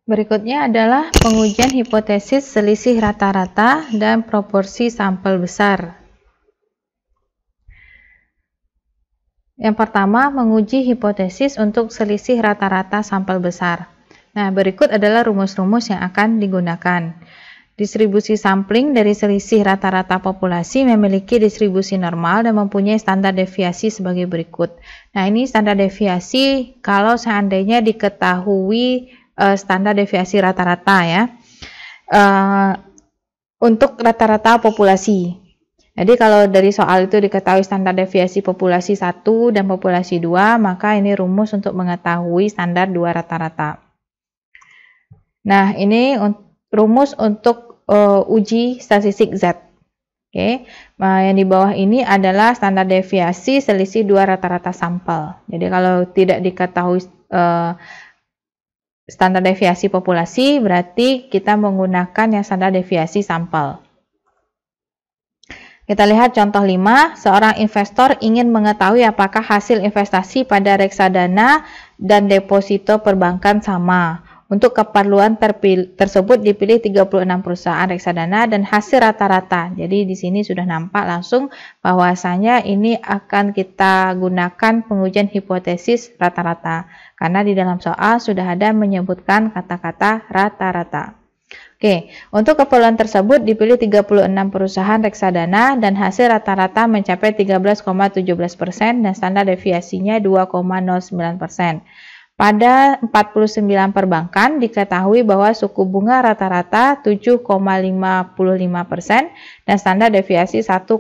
Berikutnya adalah pengujian hipotesis selisih rata-rata dan proporsi sampel besar. Yang pertama, menguji hipotesis untuk selisih rata-rata sampel besar. Nah, berikut adalah rumus-rumus yang akan digunakan. Distribusi sampling dari selisih rata-rata populasi memiliki distribusi normal dan mempunyai standar deviasi sebagai berikut. Nah, ini standar deviasi kalau seandainya diketahui standar deviasi rata-rata ya, untuk rata-rata populasi. Jadi kalau dari soal itu diketahui standar deviasi populasi 1 dan populasi 2, maka ini rumus untuk mengetahui standar 2 rata-rata. Nah, ini rumus untuk uji statistik Z. Oke. Nah, yang di bawah ini adalah standar deviasi selisih 2 rata-rata sampel. Jadi kalau tidak diketahui standar deviasi populasi, berarti kita menggunakan yang standar deviasi sampel. Kita lihat contoh 5, seorang investor ingin mengetahui apakah hasil investasi pada reksadana dan deposito perbankan sama. Untuk keperluan tersebut dipilih 36 perusahaan reksadana dan hasil rata-rata. Jadi di sini sudah nampak langsung bahwasanya ini akan kita gunakan pengujian hipotesis rata-rata. Karena di dalam soal sudah ada menyebutkan kata-kata rata-rata. Oke, untuk keperluan tersebut dipilih 36 perusahaan reksadana dan hasil rata-rata mencapai 13,17% dan standar deviasinya 2,09%. Pada 49 perbankan diketahui bahwa suku bunga rata-rata 7,55% dan standar deviasi 1,09%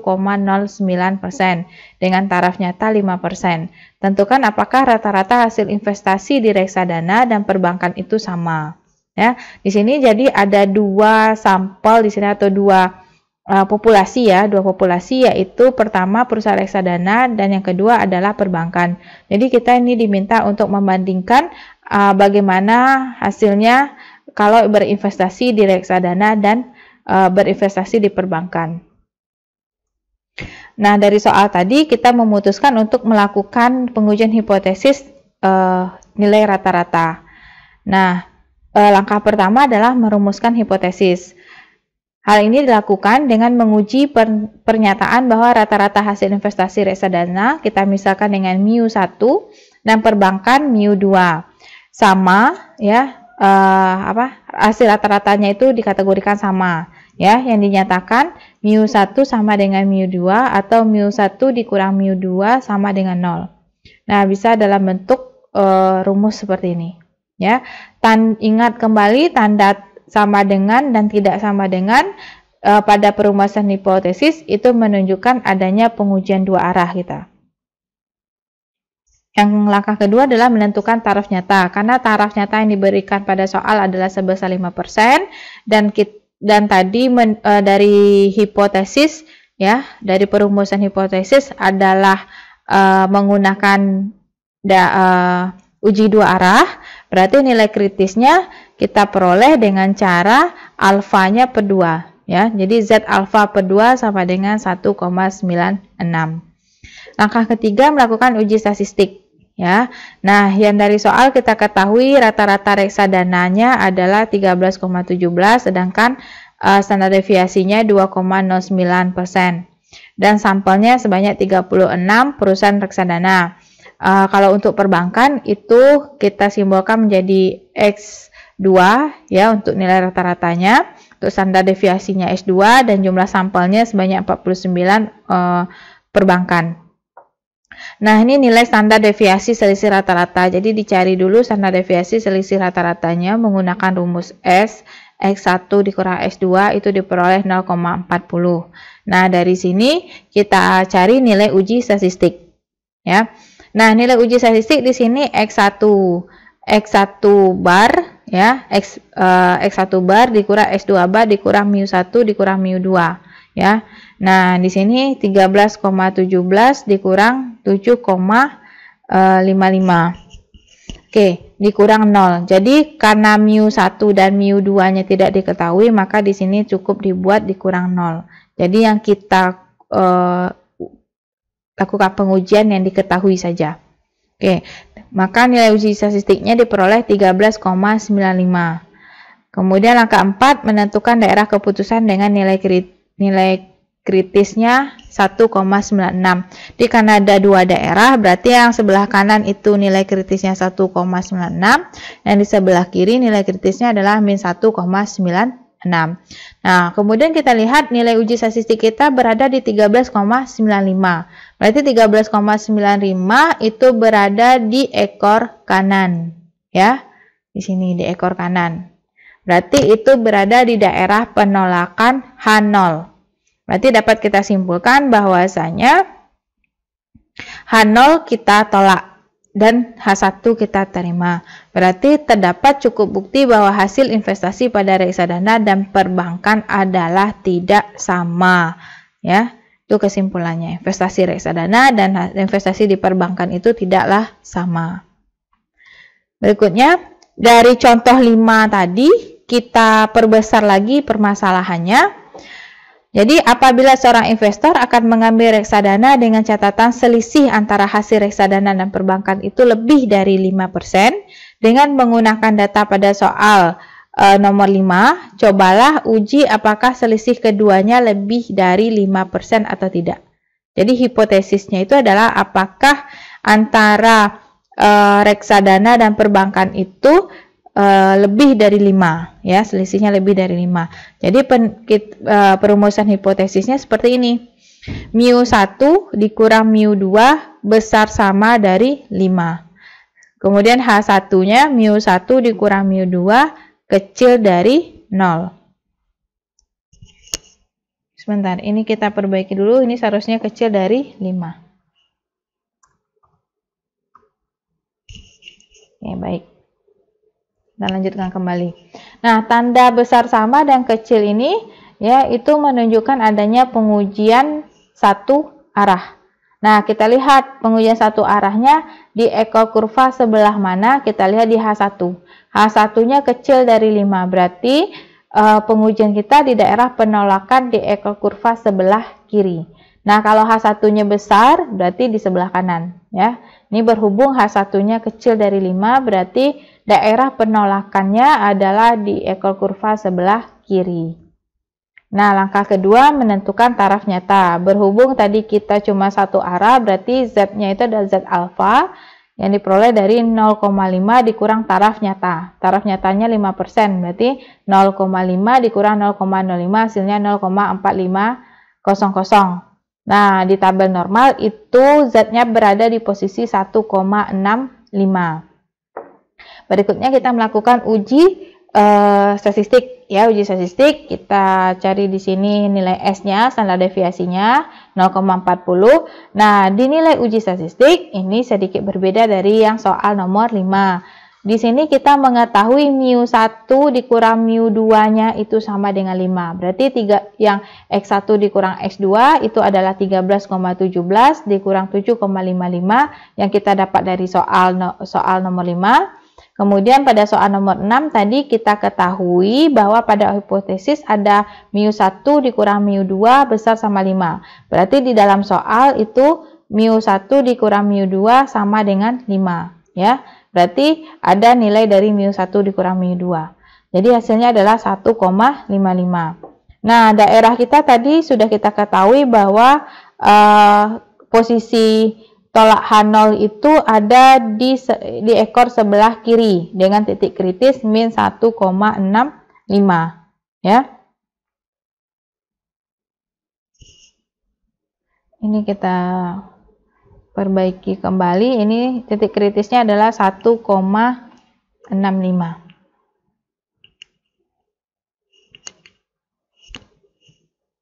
dengan taraf nyata 5%. Tentukan apakah rata-rata hasil investasi di reksadana dan perbankan itu sama. Ya, di sini jadi ada dua sampel di sini atau dua populasi ya, dua populasi, yaitu pertama perusahaan reksadana dan yang kedua adalah perbankan. Jadi kita ini diminta untuk membandingkan bagaimana hasilnya kalau berinvestasi di reksadana dan berinvestasi di perbankan. Nah, dari soal tadi kita memutuskan untuk melakukan pengujian hipotesis nilai rata-rata. Nah, langkah pertama adalah merumuskan hipotesis. Hal ini dilakukan dengan menguji pernyataan bahwa rata-rata hasil investasi reksadana kita misalkan dengan mu1 dan perbankan mu2 sama ya, hasil rata-ratanya itu dikategorikan sama ya, yang dinyatakan mu1 sama dengan mu2 atau mu1 dikurang mu2 sama dengan 0. Nah, bisa dalam bentuk rumus seperti ini ya. Ingat kembali tanda sama dengan dan tidak sama dengan pada perumusan hipotesis itu menunjukkan adanya pengujian dua arah kita. Yang langkah kedua adalah menentukan taraf nyata, karena taraf nyata yang diberikan pada soal adalah sebesar 5% dan tadi dari hipotesis ya, dari perumusan hipotesis adalah menggunakan uji dua arah. Berarti nilai kritisnya kita peroleh dengan cara alfanya per 2 ya. Jadi Z alfa per 2 sama dengan 1,96. Langkah ketiga melakukan uji statistik ya. Nah, yang dari soal kita ketahui rata-rata reksadananya adalah 13,17 sedangkan standar deviasinya 2,09% dan sampelnya sebanyak 36 perusahaan reksadana. Kalau untuk perbankan itu kita simbolkan menjadi X2 ya untuk nilai rata-ratanya, untuk standar deviasinya S2 dan jumlah sampelnya sebanyak 49 perbankan. Nah, ini nilai standar deviasi selisih rata-rata. Jadi dicari dulu standar deviasi selisih rata-ratanya menggunakan rumus S, X1 dikurang S2 itu diperoleh 0,40. Nah, dari sini kita cari nilai uji statistik ya. Nah, nilai uji statistik di sini X1 bar ya, X1 bar dikurang X2 bar dikurang mu1 dikurang mu2 ya. Nah, di sini 13,17 dikurang 7,55. Oke, dikurang 0. Jadi karena mu1 dan mu2-nya tidak diketahui, maka di sini cukup dibuat dikurang 0. Jadi yang kita lakukan pengujian yang diketahui saja. Oke, maka nilai uji statistiknya diperoleh 13,95. Kemudian langkah 4, menentukan daerah keputusan dengan nilai kritisnya 1,96. Jadi karena ada dua daerah, berarti yang sebelah kanan itu nilai kritisnya 1,96, dan di sebelah kiri nilai kritisnya adalah min 1,96. Nah, kemudian kita lihat nilai uji statistik kita berada di 13,95. Berarti 13,95 itu berada di ekor kanan, ya. Di sini di ekor kanan. Berarti itu berada di daerah penolakan H0. Berarti dapat kita simpulkan bahwasanya H0 kita tolak dan H1 kita terima. Berarti terdapat cukup bukti bahwa hasil investasi pada reksadana dan perbankan adalah tidak sama, ya. Itu kesimpulannya. Investasi reksadana dan investasi di perbankan itu tidaklah sama. Berikutnya, dari contoh 5 tadi kita perbesar lagi permasalahannya. Jadi apabila seorang investor akan mengambil reksadana dengan catatan selisih antara hasil reksadana dan perbankan itu lebih dari 5%, dengan menggunakan data pada soal nomor 5, cobalah uji apakah selisih keduanya lebih dari 5% atau tidak. Jadi hipotesisnya itu adalah apakah antara reksadana dan perbankan itu lebih dari 5, ya, selisihnya lebih dari 5. Jadi perumusan hipotesisnya seperti ini. Mu1 dikurang mu2 besar sama dari 5. Kemudian H1-nya mu1 dikurang mu2 kecil dari 0. Sebentar, ini kita perbaiki dulu, ini seharusnya kecil dari 5. Oke, baik. Kita lanjutkan kembali. Nah, tanda besar sama dan kecil ini, ya, itu menunjukkan adanya pengujian satu arah. Nah, kita lihat pengujian satu arahnya di ekor kurva sebelah mana? Kita lihat di H1. H1-nya kecil dari 5, berarti pengujian kita di daerah penolakan di ekor kurva sebelah kiri. Nah, kalau H1-nya besar, berarti di sebelah kanan, ya. Ini berhubung H1-nya kecil dari 5, berarti daerah penolakannya adalah di ekor kurva sebelah kiri. Nah, langkah kedua menentukan taraf nyata. Berhubung tadi kita cuma satu arah, berarti Z-nya itu adalah Z alfa yang diperoleh dari 0,5 dikurang taraf nyata. Taraf nyatanya 5%, berarti 0,5 dikurang 0,05 hasilnya 0,4500. Nah, di tabel normal itu Z-nya berada di posisi 1,65. Berikutnya kita melakukan uji statistik, ya, uji statistik. Kita cari di sini nilai S-nya, standar deviasinya 0,40. Nah, di nilai uji statistik ini sedikit berbeda dari yang soal nomor 5. Di sini kita mengetahui mu1 dikurang mu2-nya itu sama dengan 5. Berarti yang X1 dikurang X2 itu adalah 13,17 dikurang 7,55 yang kita dapat dari soal nomor 5. Kemudian pada soal nomor 6 tadi kita ketahui bahwa pada hipotesis ada mu1 dikurang mu2 besar sama 5. Berarti di dalam soal itu mu1 dikurang mu2 sama dengan 5, ya. Berarti ada nilai dari mu1 dikurang mu2. Jadi hasilnya adalah 1,55. Nah, daerah kita tadi sudah kita ketahui bahwa posisi tolak H0 itu ada di ekor sebelah kiri dengan titik kritis min 1,65, ya. Ini kita perbaiki kembali, ini titik kritisnya adalah 1,65.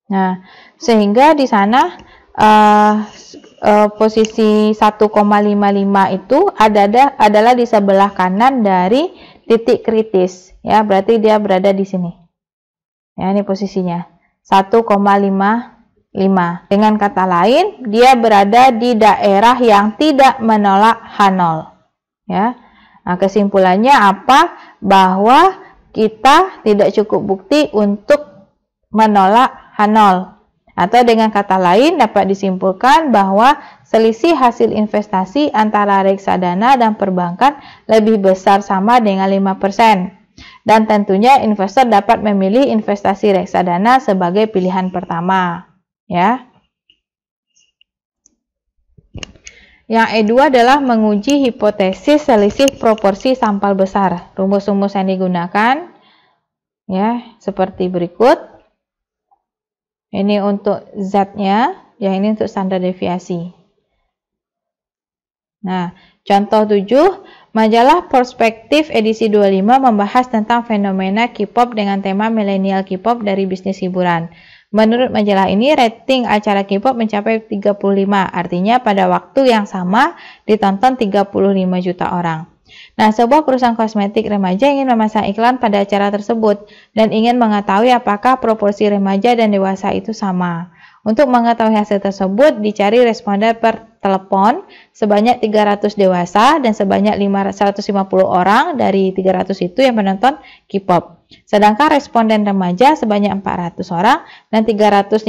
Nah, sehingga di sana posisi 1,55 itu adalah di sebelah kanan dari titik kritis, ya, berarti dia berada di sini. Ya, ini posisinya 1,55. Dengan kata lain, dia berada di daerah yang tidak menolak H0, ya. Nah, kesimpulannya apa? Bahwa kita tidak cukup bukti untuk menolak H0. Atau dengan kata lain dapat disimpulkan bahwa selisih hasil investasi antara reksadana dan perbankan lebih besar sama dengan 5%. Dan tentunya investor dapat memilih investasi reksadana sebagai pilihan pertama, ya. Yang kedua adalah menguji hipotesis selisih proporsi sampel besar. Rumus-rumus yang digunakan ya seperti berikut. Ini untuk Z-nya, yang ini untuk standar deviasi. Nah, contoh 7, majalah Perspektif edisi 25 membahas tentang fenomena K-pop dengan tema milenial K-pop dari bisnis hiburan. Menurut majalah ini, rating acara K-pop mencapai 35, artinya pada waktu yang sama ditonton 35 juta orang. Nah, sebuah perusahaan kosmetik remaja ingin memasang iklan pada acara tersebut dan ingin mengetahui apakah proporsi remaja dan dewasa itu sama. Untuk mengetahui hasil tersebut, dicari responden per telepon sebanyak 300 dewasa dan sebanyak 150 orang dari 300 itu yang menonton K-pop. Sedangkan responden remaja sebanyak 400 orang dan 350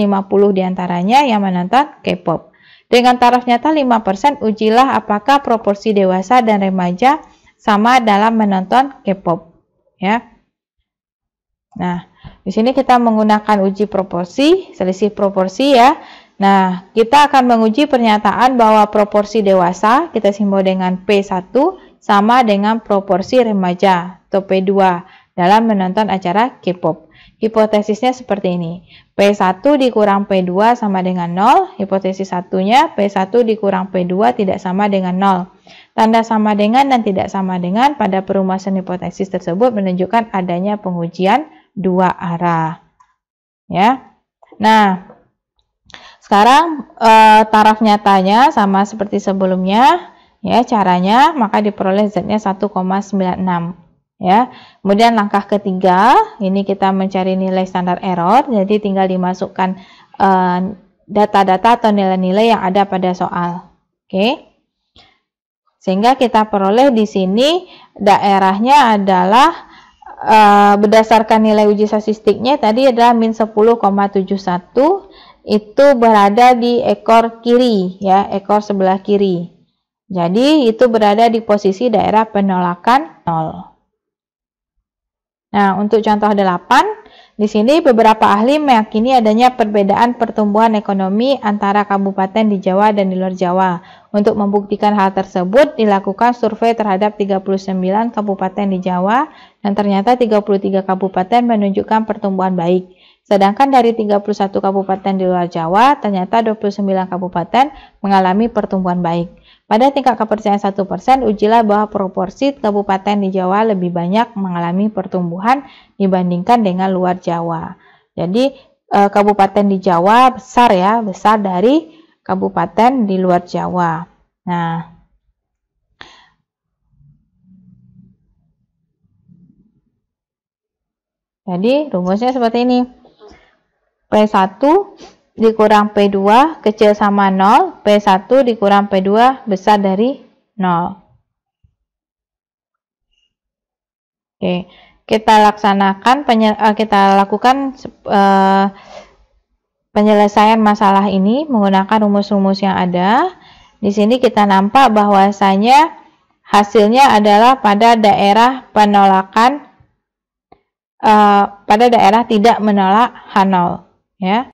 diantaranya yang menonton K-pop. Dengan taraf nyata 5%, ujilah apakah proporsi dewasa dan remaja sama dalam menonton K-pop. Ya. Nah, di sini kita menggunakan uji proporsi, selisih proporsi ya. Nah, kita akan menguji pernyataan bahwa proporsi dewasa, kita simbol dengan P1, sama dengan proporsi remaja atau P2 dalam menonton acara K-pop. Hipotesisnya seperti ini. P1 dikurang P2 sama dengan 0. Hipotesis satunya P1 dikurang P2 tidak sama dengan 0. Tanda sama dengan dan tidak sama dengan pada perumusan hipotesis tersebut menunjukkan adanya pengujian dua arah. Ya. Nah, sekarang taraf nyatanya sama seperti sebelumnya. Ya, caranya maka diperoleh Z-nya 1,96. Ya. Kemudian langkah ketiga, ini kita mencari nilai standar error, jadi tinggal dimasukkan data-data atau nilai-nilai yang ada pada soal. Oke. Sehingga kita peroleh di sini daerahnya adalah berdasarkan nilai uji statistiknya tadi adalah min 10,71, itu berada di ekor kiri ya, ekor sebelah kiri. Jadi itu berada di posisi daerah penolakan 0. Nah, untuk contoh 8, di sini beberapa ahli meyakini adanya perbedaan pertumbuhan ekonomi antara kabupaten di Jawa dan di luar Jawa. Untuk membuktikan hal tersebut, dilakukan survei terhadap 39 kabupaten di Jawa dan ternyata 33 kabupaten menunjukkan pertumbuhan baik. Sedangkan dari 31 kabupaten di luar Jawa, ternyata 29 kabupaten mengalami pertumbuhan baik. Pada tingkat kepercayaan 1%, ujilah bahwa proporsi kabupaten di Jawa lebih banyak mengalami pertumbuhan dibandingkan dengan luar Jawa. Jadi, kabupaten di Jawa besar ya, besar dari kabupaten di luar Jawa. Nah, jadi rumusnya seperti ini. P1 dikurang P2 kecil sama 0, P1 dikurang P2 besar dari 0. Oke, kita laksanakan, kita lakukan penyelesaian masalah ini menggunakan rumus-rumus yang ada. Di sini kita nampak bahwasanya hasilnya adalah pada daerah penolakan, pada daerah tidak menolak H0, ya.